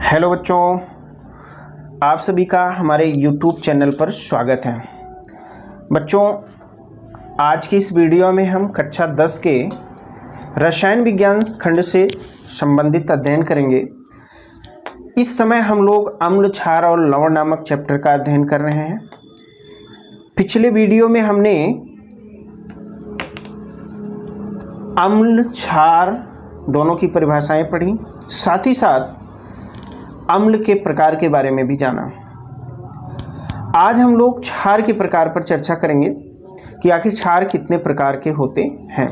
Hello बच्चों, आप सभी का हमारे YouTube चैनल पर स्वागत है। बच्चों, आज की इस वीडियो में हम कक्षा 10 के रसायन विज्ञान खंड से संबंधित अध्ययन करेंगे। इस समय हम लोग अम्ल, क्षार और लवण नामक चैप्टर का अध्ययन कर रहे हैं। पिछले वीडियो में हमने अम्ल, क्षार दोनों की परिभाषाएं पढ़ी, साथ ही साथ अम्ल के प्रकार के बारे में भी जाना। आज हम लोग क्षार के प्रकार पर चर्चा करेंगे कि आखिर क्षार कितने प्रकार के होते हैं।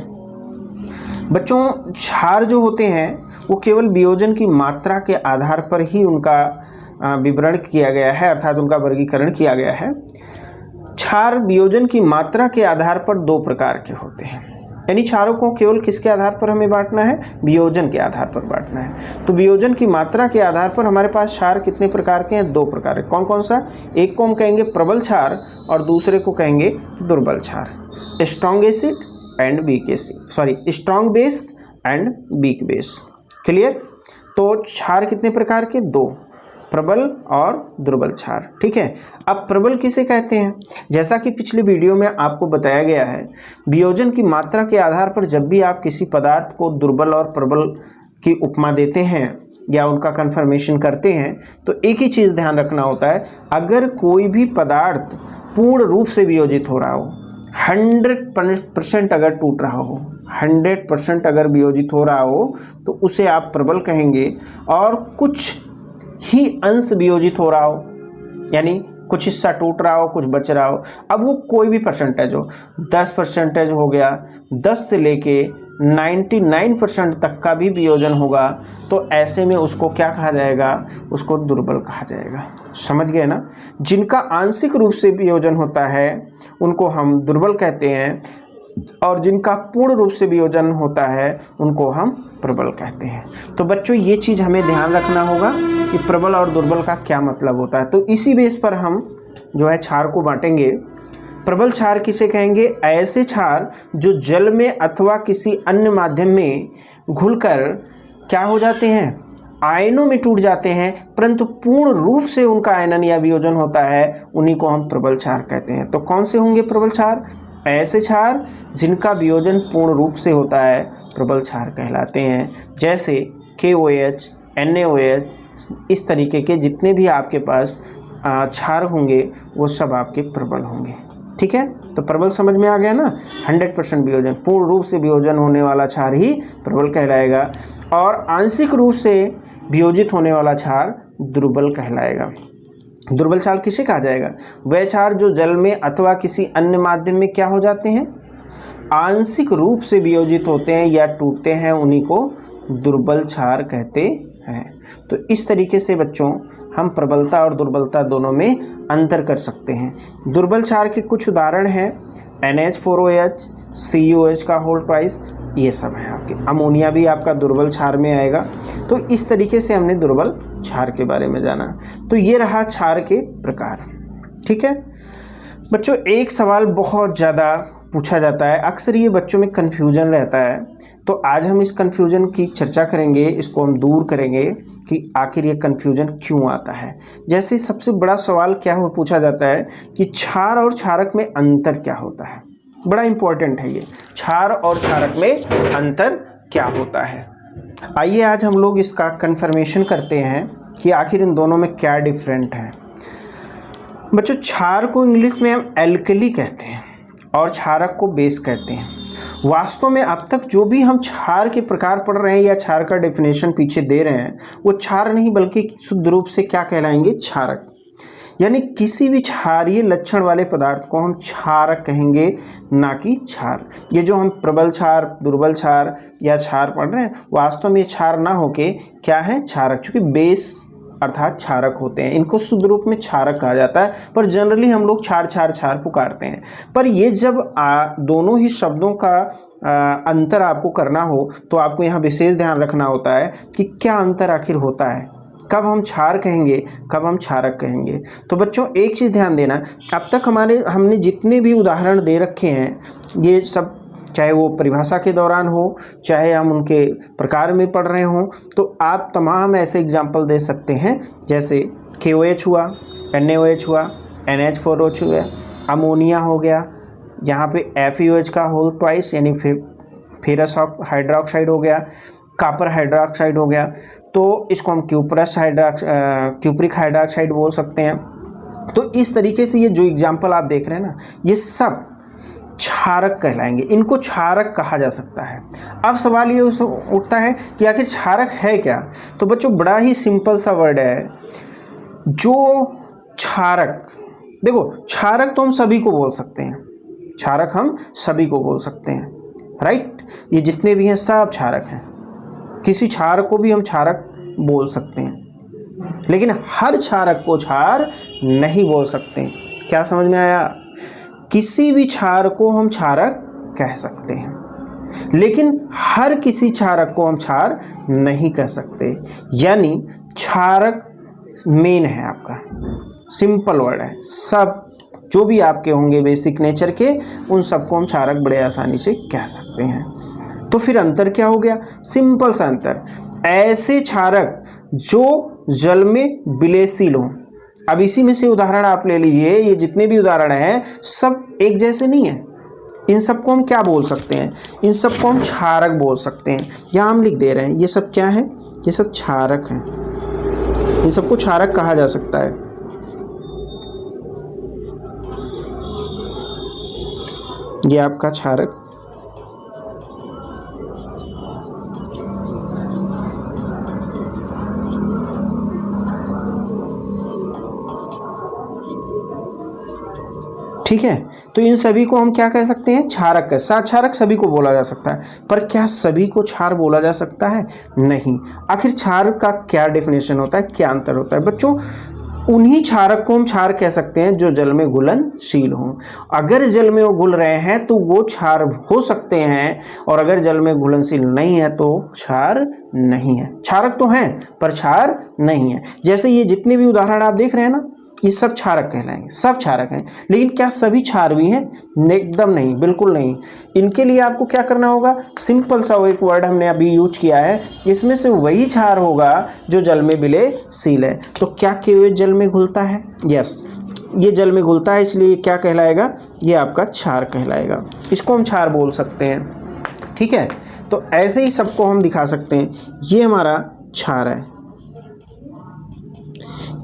बच्चों, क्षार जो होते हैं वो केवल वियोजन की मात्रा के आधार पर ही उनका विवरण किया गया है, अर्थात उनका वर्गीकरण किया गया है। क्षार वियोजन की मात्रा के आधार पर दो प्रकार के होते हैं, यानी क्षारों को केवल किसके आधार पर हमें बांटना है? वियोजन के आधार पर बांटना है। तो वियोजन की मात्रा के आधार पर हमारे पास क्षार कितने प्रकार के हैं? दो प्रकार के। कौन कौन सा? एक को हम कहेंगे प्रबल क्षार और दूसरे को कहेंगे दुर्बल क्षार। Strong acid and weak acid, sorry, strong base and weak base. Clear? तो क्षार कितने प्रकार के? दो, प्रबल और दुर्बल क्षार। ठीक है। अब प्रबल किसे कहते हैं? जैसा कि पिछले वीडियो में आपको बताया गया है, वियोजन की मात्रा के आधार पर जब भी आप किसी पदार्थ को दुर्बल और प्रबल की उपमा देते हैं या उनका कन्फर्मेशन करते हैं, तो एक ही चीज़ ध्यान रखना होता है, अगर कोई भी पदार्थ पूर्ण रूप से वियोजित हो रहा हो, 100% अगर टूट रहा हो, 100% अगर वियोजित हो रहा हो, तो उसे आप प्रबल कहेंगे। और कुछ ही अंश वियोजित हो रहा हो, यानी कुछ हिस्सा टूट रहा हो, कुछ बच रहा हो, अब वो कोई भी परसेंटेज हो, 10% हो गया, 10 से लेके 99% तक का भी वियोजन होगा, तो ऐसे में उसको क्या कहा जाएगा? उसको दुर्बल कहा जाएगा। समझ गए ना? जिनका आंशिक रूप से वियोजन होता है उनको हम दुर्बल कहते हैं, और जिनका पूर्ण रूप से वियोजन होता है उनको हम प्रबल कहते हैं। तो बच्चों, ये चीज़ हमें ध्यान रखना होगा कि प्रबल और दुर्बल का क्या मतलब होता है। तो इसी बेस पर हम जो है क्षार को बांटेंगे। प्रबल क्षार किसे कहेंगे? ऐसे क्षार जो जल में अथवा किसी अन्य माध्यम में घुलकर क्या हो जाते हैं? आयनों में टूट जाते हैं, परंतु पूर्ण रूप से उनका आयनन या वियोजन होता है, उन्हीं को हम प्रबल क्षार कहते हैं। तो कौन से होंगे प्रबल क्षार? ऐसे क्षार जिनका वियोजन पूर्ण रूप से होता है प्रबल क्षार कहलाते हैं। जैसे KOH, NaOH, इस तरीके के जितने भी आपके पास क्षार होंगे वो सब आपके प्रबल होंगे। ठीक है? तो प्रबल समझ में आ गया ना? 100% वियोजन, पूर्ण रूप से वियोजन होने वाला क्षार ही प्रबल कहलाएगा, और आंशिक रूप से वियोजित होने वाला क्षार दुर्बल कहलाएगा। दुर्बल क्षार किसे कहा जाएगा? वह क्षार जो जल में अथवा किसी अन्य माध्यम में क्या हो जाते हैं? आंशिक रूप से वियोजित होते हैं या टूटते हैं, उन्हीं को दुर्बल क्षार कहते हैं। तो इस तरीके से बच्चों हम प्रबलता और दुर्बलता दोनों में अंतर कर सकते हैं। दुर्बल क्षार के कुछ उदाहरण हैं NH4OH, CuOH का होल ट्वाइस, ये सब है आपके। अमोनिया भी आपका दुर्बल क्षार में आएगा। तो इस तरीके से हमने दुर्बल क्षार के बारे में जाना। तो ये रहा क्षार के प्रकार। ठीक है बच्चों, एक सवाल बहुत ज़्यादा पूछा जाता है, अक्सर ये बच्चों में कन्फ्यूजन रहता है, तो आज हम इस कन्फ्यूजन की चर्चा करेंगे, इसको हम दूर करेंगे कि आखिर ये कन्फ्यूजन क्यों आता है। जैसे सबसे बड़ा सवाल क्या पूछा जाता है कि क्षार और क्षारक में अंतर क्या होता है। बड़ा इंपॉर्टेंट है ये, क्षार और क्षारक में अंतर क्या होता है। आइए आज हम लोग इसका कन्फर्मेशन करते हैं कि आखिर इन दोनों में क्या डिफरेंट है। बच्चों, क्षार को इंग्लिश में हम एल्कली कहते हैं और क्षारक को बेस कहते हैं। वास्तव में अब तक जो भी हम क्षार के प्रकार पढ़ रहे हैं या क्षार का डेफिनेशन पीछे दे रहे हैं, वो क्षार नहीं बल्कि शुद्ध रूप से क्या कहलाएंगे? क्षारक। यानी किसी भी क्षारीय लक्षण वाले पदार्थ को हम क्षारक कहेंगे, ना कि क्षार। ये जो हम प्रबल क्षार, दुर्बल क्षार या क्षार पढ़ रहे हैं, वास्तव में क्षार ना होके क्या है? क्षारक। चूँकि बेस अर्थात क्षारक होते हैं, इनको शुद्ध रूप में क्षारक कहा जाता है, पर जनरली हम लोग क्षार क्षार क्षार पुकारते हैं। पर ये जब दोनों ही शब्दों का अंतर आपको करना हो, तो आपको यहाँ विशेष ध्यान रखना होता है कि क्या अंतर आखिर होता है, कब हम क्षार कहेंगे, कब हम क्षारक कहेंगे। तो बच्चों, एक चीज़ ध्यान देना, अब तक हमने जितने भी उदाहरण दे रखे हैं, ये सब चाहे वो परिभाषा के दौरान हो, चाहे हम उनके प्रकार में पढ़ रहे हों। तो आप तमाम ऐसे एग्जाम्पल दे सकते हैं, जैसे KOH हुआ, NaOH हुआ, NH4OH हुआ, अमोनिया हो गया, यहाँ पे FeOH का होल ट्वाइस यानी फेरस हाइड्रोक्साइड हो गया, कॉपर हाइड्रोक्साइड हो गया, तो इसको हम क्यूप्रिक हाइड्रोक्साइड बोल सकते हैं। तो इस तरीके से ये जो एग्जाम्पल आप देख रहे हैं ना, ये सब क्षारक कहलाएंगे, इनको क्षारक कहा जा सकता है। अब सवाल ये उठता है कि आखिर क्षारक है क्या? तो बच्चों बड़ा ही सिंपल सा वर्ड है, जो क्षारक, देखो क्षारक तो हम सभी को बोल सकते हैं, क्षारक हम सभी को बोल सकते हैं, राइट। ये जितने भी हैं सब क्षारक हैं, किसी क्षारक को भी हम क्षारक बोल सकते हैं, लेकिन हर क्षारक को क्षार नहीं बोल सकते। क्या समझ में आया? किसी भी क्षार को हम क्षारक कह सकते हैं, लेकिन हर किसी क्षारक को हम क्षार नहीं कह सकते। यानी क्षारक मेन है आपका, सिंपल वर्ड है, सब जो भी आपके होंगे बेसिक नेचर के, उन सबको हम क्षारक बड़े आसानी से कह सकते हैं। तो फिर अंतर क्या हो गया? सिंपल सा अंतर, ऐसे क्षारक जो जल में विलयशील हों। अब इसी में से उदाहरण आप ले लीजिए, ये जितने भी उदाहरण हैं सब एक जैसे नहीं हैं, इन सबको हम क्या बोल सकते हैं? इन सबको हम क्षारक बोल सकते हैं। यहाँ हम लिख दे रहे हैं, ये सब क्या है? ये सब क्षारक हैं, इन सबको क्षारक कहा जा सकता है। ये आपका क्षारक, ठीक है। तो इन सभी को हम क्या कह सकते हैं? क्षारक है। क्षारक सभी को बोला जा सकता है, पर क्या सभी को क्षार बोला जा सकता है? नहीं। आखिर क्षार का क्या डेफिनेशन होता है, क्या अंतर होता है? बच्चों उन्हीं क्षारक को हम क्षार कह सकते हैं जो जल में घुलनशील हों। अगर जल में वो घुल रहे हैं तो वो क्षार हो सकते हैं, और अगर जल में घुलनशील नहीं है तो क्षार नहीं है। क्षारक तो हैं पर क्षार नहीं है। जैसे ये जितने भी उदाहरण आप देख रहे हैं ना, ये सब क्षारक कहलाएंगे, सब क्षारक हैं। लेकिन क्या सभी क्षार भी हैं? एकदम नहीं, बिल्कुल नहीं। इनके लिए आपको क्या करना होगा? सिंपल सा वो एक वर्ड हमने अभी यूज किया है, इसमें से वही क्षार होगा जो जल में विलयशील है। तो क्या KOH जल में घुलता है? यस, ये जल में घुलता है, इसलिए क्या कहलाएगा? ये आपका क्षार कहलाएगा। इसको हम क्षार बोल सकते हैं, ठीक है। तो ऐसे ही सबको हम दिखा सकते हैं, ये हमारा क्षार है।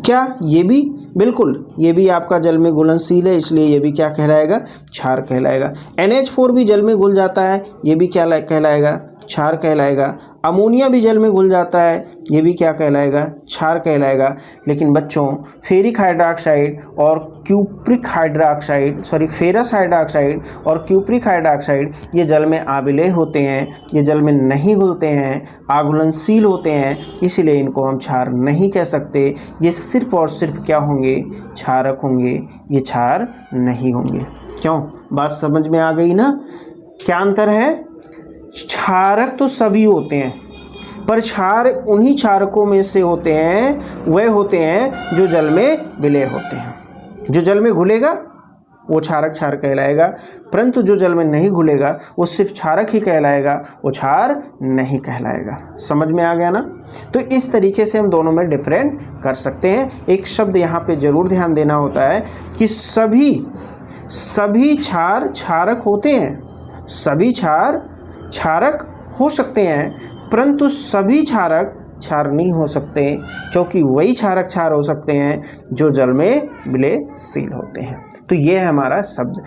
क्या ये भी? बिल्कुल, ये भी आपका जल में घुलनशील है, इसलिए ये भी क्या कहलाएगा? क्षार कहलाएगा। NH4 भी जल में घुल जाता है, ये भी क्या कहलाएगा? क्षार कहलाएगा। अमोनिया भी जल में घुल जाता है, ये भी क्या कहलाएगा? क्षार कहलाएगा। लेकिन बच्चों फेरिक हाइड्रोक्साइड और क्यूप्रिक हाइड्रोक्साइड, फेरस हाइड्रोक्साइड और क्यूप्रिक हाइड्रोक्साइड ये जल में आविलेय होते हैं, ये जल में नहीं घुलते हैं, अघुलनशील होते हैं, इसीलिए इनको हम क्षार नहीं कह सकते। ये सिर्फ और सिर्फ क्या होंगे? क्षारक होंगे, ये क्षार नहीं होंगे। क्यों? बात समझ में आ गई ना? क्या अंतर है? क्षारक तो सभी होते हैं, पर क्षार उन्हीं क्षारकों में से होते हैं, वह होते हैं जो जल में विलय होते हैं। जो जल में घुलेगा वो क्षारक क्षार कहलाएगा, परंतु जो जल में नहीं घुलेगा वो सिर्फ क्षारक ही कहलाएगा, वो क्षार नहीं कहलाएगा। समझ में आ गया ना? तो इस तरीके से हम दोनों में डिफरेंट कर सकते हैं। एक शब्द यहाँ पे जरूर ध्यान देना होता है कि सभी क्षार क्षारक होते हैं, सभी क्षार क्षारक हो सकते हैं, परंतु सभी क्षारक क्षार नहीं हो सकते, क्योंकि वही क्षारक क्षार हो सकते हैं जो जल में विलयशील होते हैं। तो ये है हमारा शब्द,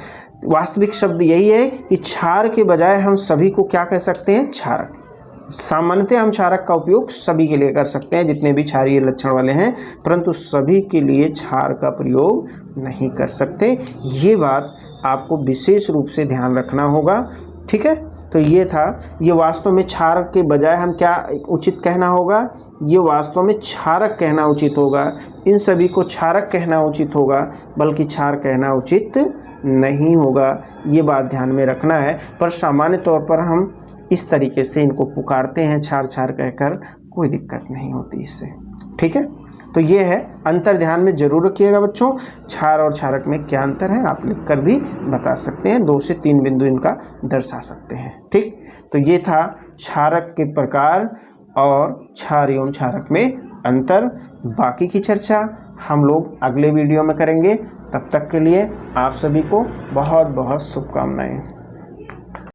वास्तविक शब्द यही है कि क्षार के बजाय हम सभी को क्या कह सकते हैं? क्षारक। सामान्यतः हम क्षारक का उपयोग सभी के लिए कर सकते हैं जितने भी क्षारीय लक्षण वाले हैं, परंतु सभी के लिए क्षार का प्रयोग नहीं कर सकते। ये बात आपको विशेष रूप से ध्यान रखना होगा, ठीक है। तो ये था, ये वास्तव में क्षारक के बजाय हम क्या उचित कहना होगा? ये वास्तव में क्षारक कहना उचित होगा। इन सभी को क्षारक कहना उचित होगा, बल्कि क्षार कहना उचित नहीं होगा। ये बात ध्यान में रखना है। पर सामान्य तौर पर हम इस तरीके से इनको पुकारते हैं, क्षार क्षार कहकर, कोई दिक्कत नहीं होती इससे, ठीक है। तो ये है अंतर, ध्यान में जरूर रखिएगा बच्चों। क्षार और क्षारक में क्या अंतर है आप लिख कर भी बता सकते हैं, 2 से 3 बिंदु इनका दर्शा सकते हैं। ठीक, तो ये था क्षारक के प्रकार और क्षार एवं क्षारक में अंतर। बाकी की चर्चा हम लोग अगले वीडियो में करेंगे। तब तक के लिए आप सभी को बहुत बहुत शुभकामनाएं।